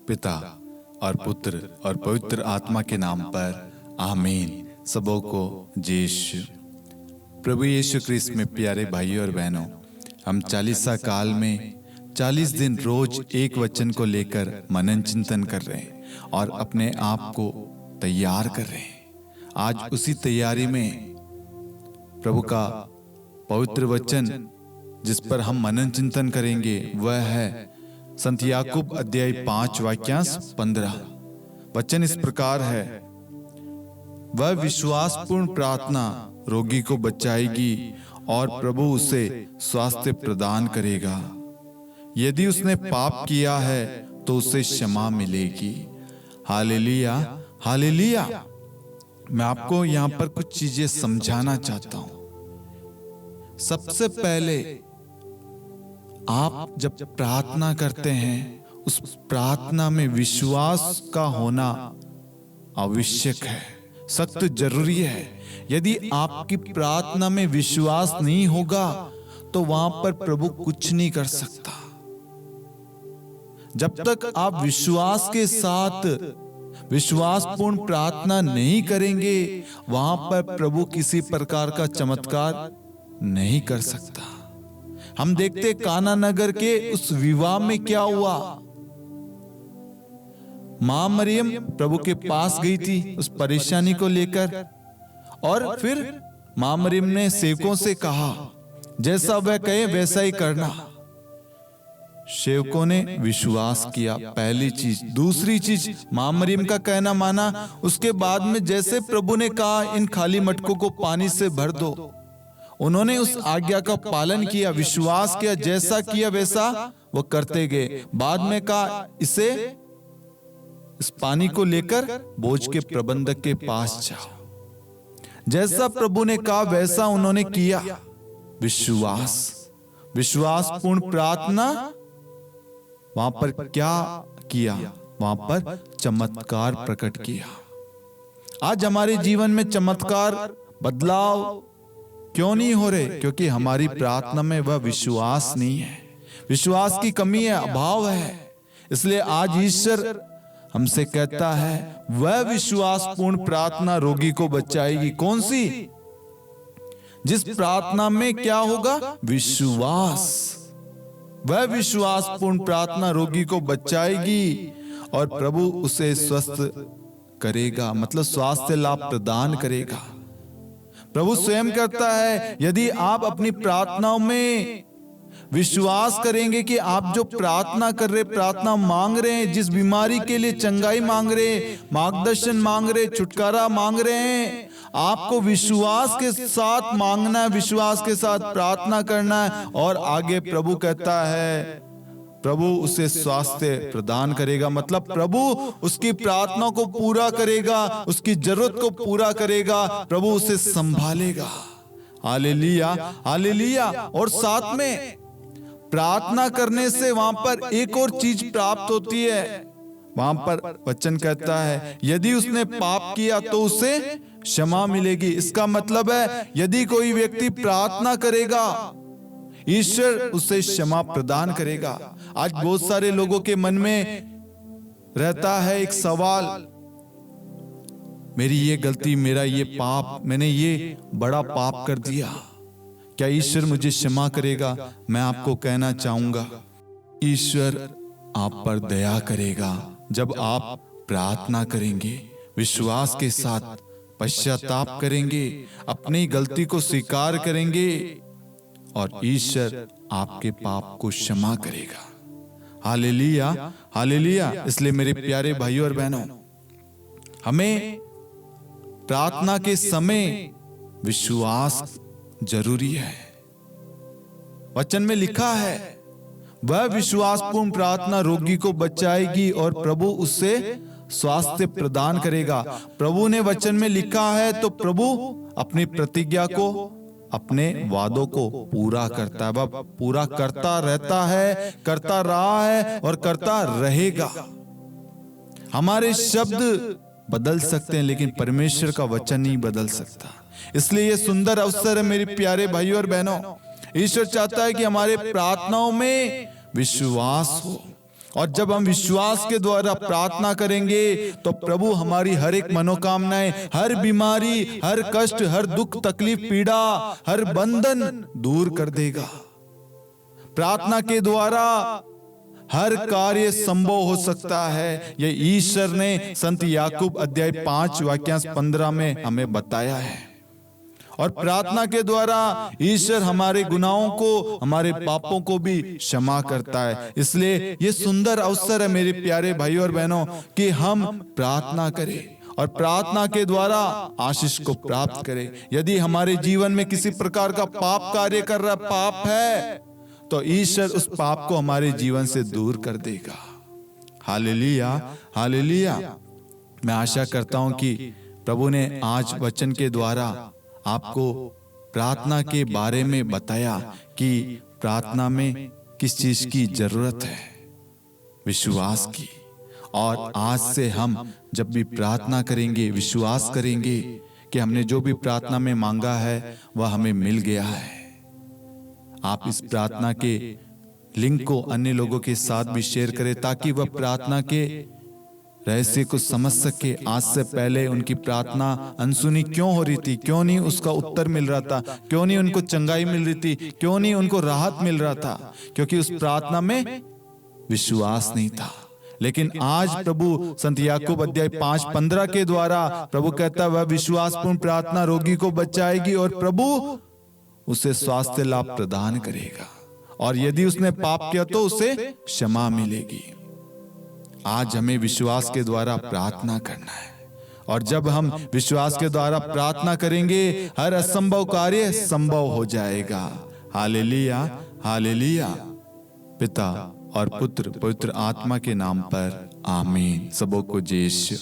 पिता और पुत्र और पवित्र आत्मा के नाम पर आमीन। सबों को जय यीशु। प्रभु यीशु क्रिस्त में प्यारे भाइयों और बहनों, हम 40 काल में 40 दिन रोज एक वचन को लेकर मनन चिंतन कर रहे हैं और अपने आप को तैयार कर रहे हैं। आज उसी तैयारी में प्रभु का पवित्र वचन जिस पर हम मनन चिंतन करेंगे वह है संत याकूब अध्याय 5 वाक्यांश 15। वचन इस प्रकार है, वह विश्वासपूर्ण प्रार्थना रोगी को बचाएगी और प्रभु उसे स्वास्थ्य प्रदान करेगा। यदि उसने पाप किया है तो उसे क्षमा मिलेगी। Hallelujah, hallelujah. मैं आपको यहां पर कुछ चीजें समझाना चाहता हूं। सबसे पहले आप जब प्रार्थना करते हैं, उस प्रार्थना में विश्वास का होना आवश्यक है, सख्त जरूरी है। यदि आपकी प्रार्थना में विश्वास नहीं होगा तो वहां पर प्रभु कुछ नहीं कर सकता। जब तक आप विश्वास के साथ विश्वासपूर्ण प्रार्थना नहीं करेंगे, वहां पर प्रभु किसी प्रकार का चमत्कार नहीं कर सकता। हम देखते काना नगर के उस विवाह में क्या हुआ। मां मरियम प्रभु के पास गई थी उस परेशानी को लेकर, और फिर मां मरियम ने सेवकों से कहा जैसा वह कहे वैसा ही करना। सेवकों ने विश्वास किया, पहली चीज। दूसरी चीज, मां मरियम का कहना माना। उसके बाद में जैसे प्रभु ने कहा इन खाली मटकों को पानी से भर दो, उन्होंने उस आज्ञा का पालन किया, विश्वास किया, जैसा किया वैसा वो करते गए। बाद में कहा इस पानी को लेकर बोझ के प्रबंधक के पास जाओ। जैसा प्रभु ने कहा वैसा उन्होंने किया। विश्वासपूर्ण प्रार्थना। वहां पर क्या किया? वहां पर चमत्कार प्रकट किया। आज हमारे जीवन में चमत्कार, बदलाव क्यों नहीं हो रहे? क्योंकि हमारी प्रार्थना में वह विश्वास नहीं है, विश्वास की कमी है, अभाव है। इसलिए आज ईश्वर हमसे कहता है वह विश्वासपूर्ण प्रार्थना रोगी को बचाएगी। कौन सी? जिस प्रार्थना में क्या होगा? विश्वास। वह विश्वासपूर्ण प्रार्थना रोगी को बचाएगी और प्रभु उसे स्वस्थ करेगा, मतलब स्वास्थ्य लाभ प्रदान करेगा। प्रभु स्वयं कहता है यदि आप अपनी प्रार्थनाओं में विश्वास करेंगे कि आप जो प्रार्थना कर रहे, प्रार्थना मांग रहे हैं, जिस बीमारी के लिए चंगाई मांग रहे हैं, मार्गदर्शन मांग रहे, छुटकारा मांग रहे हैं, आपको विश्वास के साथ मांगना है, विश्वास के साथ प्रार्थना करना है। और आगे प्रभु कहता है प्रभु उसे स्वास्थ्य प्रदान करेगा, मतलब प्रभु उसकी प्रार्थना को पूरा करेगा, उसकी जरूरत को पूरा करेगा, प्रभु उसे संभालेगा। Hallelujah, hallelujah. और साथ में प्रार्थना करने से वहां पर एक और चीज प्राप्त होती है। वहां पर वचन कहता है यदि उसने पाप किया तो उसे क्षमा मिलेगी। इसका मतलब है यदि कोई व्यक्ति प्रार्थना करेगा, ईश्वर उसे क्षमा प्रदान करेगा। आज बहुत सारे लोगों के मन में रहता है एक सवाल, मेरी ये गलती, मेरा ये पाप, मैंने ये बड़ा पाप कर दिया, क्या ईश्वर मुझे क्षमा करेगा? मैं आपको कहना चाहूंगा ईश्वर आप पर दया करेगा जब आप प्रार्थना करेंगे, विश्वास के साथ पश्चाताप करेंगे, अपनी गलती को स्वीकार करेंगे और ईश्वर आपके पाप को क्षमा करेगा। Hallelujah, hallelujah. इसलिए मेरे प्यारे भाइयों और बहनों, हमें प्रार्थना के समय विश्वास जरूरी है। वचन में लिखा है वह विश्वासपूर्ण प्रार्थना रोगी को बचाएगी और प्रभु उससे स्वास्थ्य प्रदान करेगा। प्रभु ने वचन में लिखा है तो प्रभु अपनी प्रतिज्ञा को, अपने वादों को पूरा करता है। वह पूरा करता रहता है, करता रहा है और करता रहेगा। हमारे शब्द बदल सकते हैं लेकिन परमेश्वर का वचन नहीं बदल सकता। इसलिए यह सुंदर अवसर है मेरे प्यारे भाइयों और बहनों, ईश्वर चाहता है कि हमारे प्रार्थनाओं में विश्वास हो। और जब हम विश्वास के द्वारा प्रार्थना करेंगे तो प्रभु हमारी हर एक मनोकामनाएं, हर बीमारी, हर कष्ट, हर दुख, तकलीफ, पीड़ा, हर बंधन दूर कर देगा। प्रार्थना के द्वारा हर कार्य संभव हो सकता है। ये ईश्वर ने संत याकूब अध्याय 5 वाक्यांश 15 में हमें बताया है। और प्रार्थना के द्वारा ईश्वर हमारे गुनाहों को, हमारे पापों को भी क्षमा करता है। इसलिए ये सुंदर अवसर है मेरे प्यारे भाइयों और बहनों कि हम प्रार्थना करें और प्रार्थना के द्वारा आशीष को प्राप्त करें। यदि हमारे जीवन में किसी प्रकार का पाप कार्य कर रहा, पाप है, तो ईश्वर उस पाप को हमारे जीवन से दूर कर देगा। Hallelujah, hallelujah. मैं आशा करता हूं कि प्रभु ने आज वचन के द्वारा आपको प्रार्थना के बारे में बताया कि प्रार्थना में किस चीज की जरूरत है, विश्वास की। और आज से हम जब भी प्रार्थना करेंगे, विश्वास करेंगे कि हमने जो भी प्रार्थना में मांगा है वह हमें मिल गया है। आप इस प्रार्थना के लिंक को अन्य लोगों के साथ भी शेयर करें ताकि वह प्रार्थना के रहस्य को समझ सके। आज से पहले उनकी प्रार्थना अनसुनी क्यों हो रही थी, क्यों नहीं उसका उत्तर मिल रहा था, क्यों नहीं उनको चंगाई मिल रही थी, क्यों नहीं उनको राहत मिल रहा था, क्योंकि उस प्रार्थना में विश्वास नहीं था। लेकिन आज प्रभु संत याकूब अध्याय 5:15 के द्वारा प्रभु कहता है वह विश्वासपूर्ण प्रार्थना रोगी को बचाएगी और प्रभु उसे स्वास्थ्य लाभ प्रदान करेगा, और यदि उसने पाप किया तो उसे क्षमा मिलेगी। आज हमें विश्वास के द्वारा प्रार्थना करना है, और जब हम विश्वास के द्वारा प्रार्थना करेंगे हर असंभव कार्य संभव हो जाएगा। Hallelujah, hallelujah. पिता और पुत्र पवित्र आत्मा के नाम पर आमीन। सबों को जय यीशु।